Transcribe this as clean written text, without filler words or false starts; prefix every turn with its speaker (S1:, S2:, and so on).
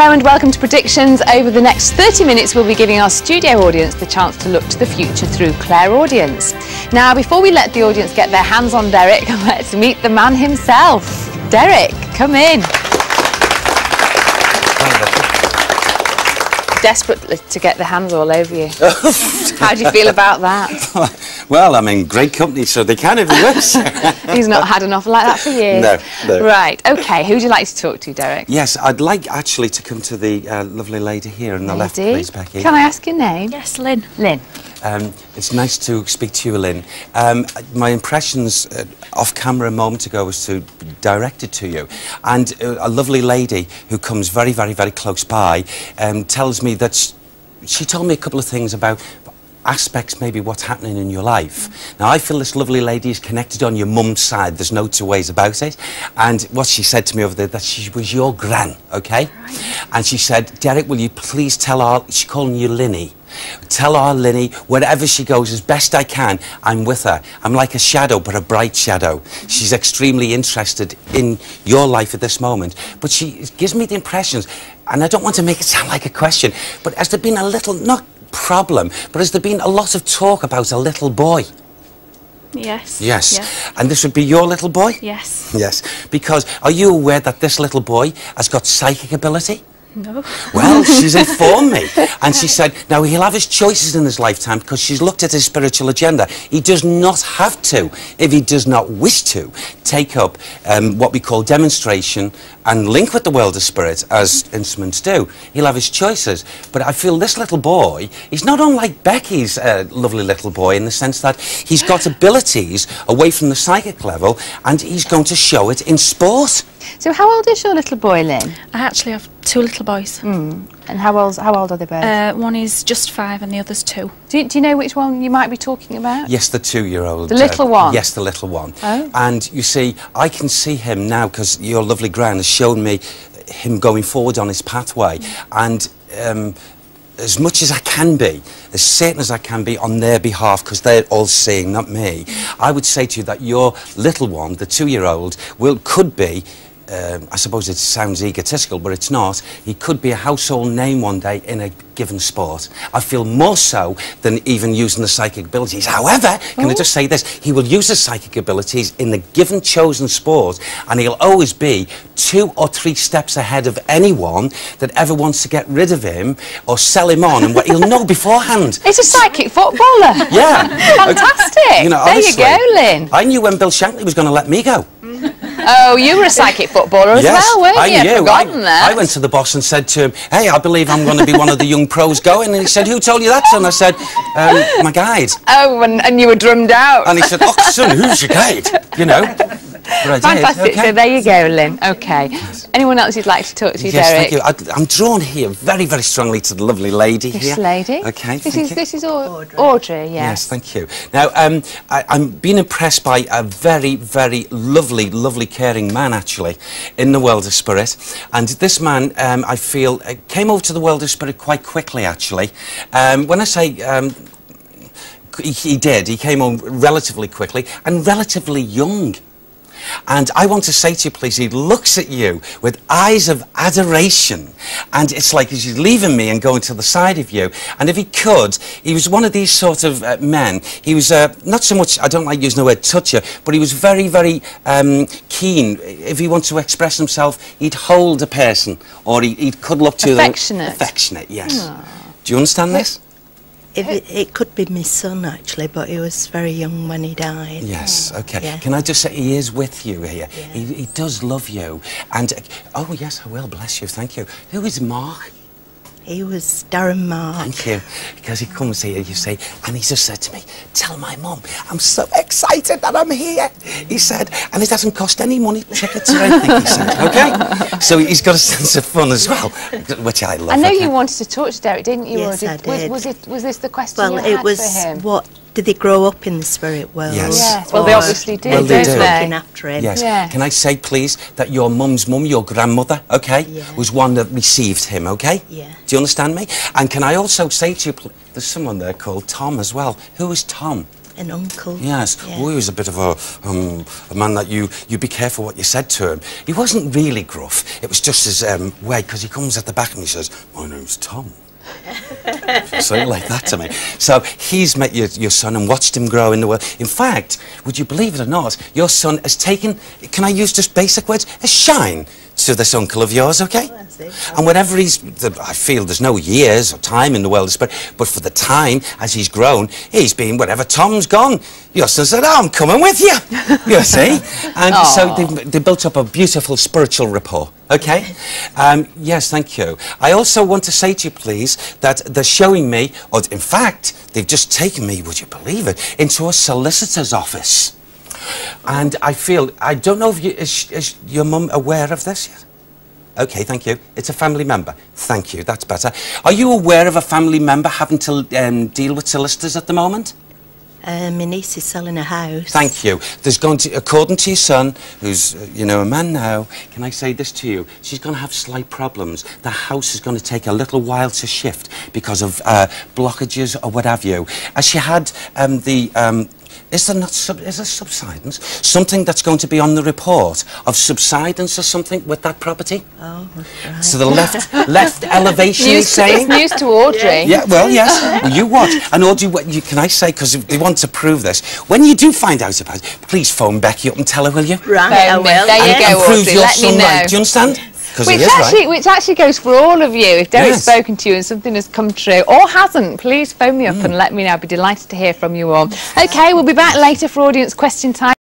S1: Hello and welcome to Predictions. Over the next 30 minutes we'll be giving our studio audience the chance to look to the future through clairaudience. Now, before we let the audience get their hands on Derek, let's meet the man himself. Derek, come in. Desperate to get the hands all over you. How do you feel about that?
S2: Well, I'm in great company, so they can if they wish.
S1: He's not had an offer like that for years.
S2: No.
S1: Right, OK, who'd you like to talk to, Derek?
S2: Yes, I'd like actually to come to the lovely lady here on the left, please, Becky.
S1: Can I ask your name?
S3: Yes, Lynn.
S1: Lynn.
S2: It's nice to speak to you, Lynn. My impressions off camera a moment ago was to direct it to you, and a lovely lady who comes very, very, very close by tells me that she told me a couple of things about aspects, maybe what's happening in your life. Now, I feel this lovely lady is connected on your mum's side. There's no two ways about it. And what she said to me over there, that she was your gran, okay? Right. And she said, Derek, will you please tell our, she's calling you Linny. Tell our Linny, wherever she goes, as best I can, I'm with her. I'm like a shadow, but a bright shadow. She's extremely interested in your life at this moment. But she gives me the impressions, and I don't want to make it sound like a question, but has there been a little, not problem, but has there been a lot of talk about a little boy?
S3: Yes.
S2: Yes.
S3: Yeah.
S2: And this would be your little boy?
S3: Yes.
S2: Yes. Because are you aware that this little boy has got psychic ability?
S3: No.
S2: Well, she's informed me, and she said, now he'll have his choices in his lifetime because she's looked at his spiritual agenda. He does not have to, if he does not wish to, take up what we call demonstration and link with the world of spirit as instruments do. He'll have his choices. But I feel this little boy, he's not unlike Becky's lovely little boy in the sense that he's got abilities away from the psychic level, and he's going to show it in sport.
S1: So how old is your little boy, Lynn?
S3: I actually have two little boys.
S1: And how old are they both?
S3: One is just 5 and the other's 2.
S1: Do you know which one you might be talking about?
S2: Yes, the 2-year-old.
S1: The little one?
S2: Yes, the little one.
S1: Oh.
S2: And you see, I can see him now because your lovely gran has shown me him going forward on his pathway. And as much as I can be, as certain as I can be on their behalf, because they're all seeing, not me, I would say to you that your little one, the 2-year-old, could be, I suppose it sounds egotistical, but it's not. He could be a household name one day in a given sport. I feel more so than even using the psychic abilities. However, can I just say this? He will use his psychic abilities in the given chosen sport, and he'll always be 2 or 3 steps ahead of anyone that ever wants to get rid of him or sell him on, and what he'll know beforehand.
S1: He's a psychic footballer.
S2: Yeah.
S1: Fantastic.
S2: You know,
S1: there you go, Lynn.
S2: I knew when Bill Shankly was going to let me go.
S1: Oh, you were a psychic footballer as well, weren't you?
S2: I knew.
S1: Forgotten that.
S2: I went to the boss and said to him, hey, I believe I'm going to be one of the young pros going. And he said, who told you that, son? I said, my guide.
S1: Oh, and you were drummed out.
S2: And he said, oh, son, who's your guide? You know.
S1: Fantastic. Okay. So there you go, Lynn. OK. Yes. Anyone else you'd like to talk to,
S2: yes,
S1: Derek?
S2: Thank you. I'm drawn here very, very strongly to the lovely lady here.
S1: This lady?
S2: OK,
S1: This is Audrey, yes.
S2: Yes, thank you. Now, I'm being impressed by a very, very lovely, lovely, caring man, actually, in the world of spirit. And this man, I feel, came over to the world of spirit quite quickly, actually. When I say... he did. He came on relatively quickly and relatively young. And I want to say to you, please, he looks at you with eyes of adoration, and it's like he's leaving me and going to the side of you. And if he could, he was one of these sort of men. He was not so much, I don't like using the word toucher, but he was very, very keen. If he wanted to express himself, he'd hold a person, or he'd cuddle up to them.
S1: Affectionate.
S2: Affectionate, yes. Aww. Do you understand this?
S4: It could be my son, actually, but he was very young when he died.
S2: Yes, OK.
S4: Yeah.
S2: Can I just say, he is with you here.
S4: Yeah.
S2: He does love you. And, oh, yes, I will, bless you, thank you. Who is Mark?
S4: He was Darren Mark.
S2: Thank you. Because he comes here, you see, and he just said to me, tell my mum, I'm so excited that I'm here. He said, and it doesn't cost any money, tickets or anything, he said, OK? So he's got a sense of fun as well, which I love.
S1: I know you wanted to talk to Derek, didn't you?
S4: Yes, I did.
S1: Was this the question you had
S4: it was
S1: for him?
S4: what... Did they grow up in the spirit world?
S2: Yes.
S1: Well, they obviously did,
S2: well, they
S1: don't
S2: do.
S1: they?
S4: Looking after him.
S2: Yes.
S1: Yeah.
S2: Can I say, please, that your mum's mum, your grandmother, OK, was one that received him, OK?
S4: Yeah.
S2: Do you understand me? And can I also say to you, there's someone there called Tom as well. Who is Tom?
S4: An uncle.
S2: Yes.
S4: Yeah.
S2: Oh, he was a bit of a man that you be careful what you said to him. He wasn't really gruff. It was just his way, because he comes at the back and he says, "My name's Tom." Something like that to me. So he's met your son and watched him grow in the world. In fact, would you believe it or not, your son has taken, can I use just basic words, a shine to this uncle of yours, okay?
S4: Oh, that's it.
S2: And whenever I feel there's no years or time in the world, but for the time as he's grown, he's been, wherever Tom's gone, your son said, "Oh, I'm coming with you," you see? And so they built up a beautiful spiritual rapport, okay? Yes, thank you. I also want to say to you, please, that they're showing me, or in fact, they've just taken me, would you believe it, into a solicitor's office. And I don't know if is your mum aware of this yet? Okay, thank you. It's a family member. Thank you, that's better. Are you aware of a family member having to deal with solicitors at the moment?
S4: My niece is selling a house.
S2: Thank you. There's going to, according to your son, who's, you know, a man now, can I say this to you? She's going to have slight problems. The house is going to take a little while to shift because of blockages or what have you. As she had is there subsidence? Something that's going to be on the report of subsidence or something with that property?
S4: Oh, right.
S2: So the left elevation is saying?
S1: It's news to Audrey.
S2: Yeah, well, yes. Well, you watch. And Audrey, can I say, because they want to prove this, when you do find out about it, please phone Becky up and tell her, will you?
S4: Right, I will.
S1: There you
S2: And
S1: go,
S2: prove
S1: Audrey.
S2: your
S1: Let me
S2: son
S1: know.
S2: right. Do you understand?
S1: Which actually goes for all of you. If Derek's spoken to you and something has come true or hasn't, please phone me up and let me know. I'd be delighted to hear from you all. Okay, we'll be back later for audience question time.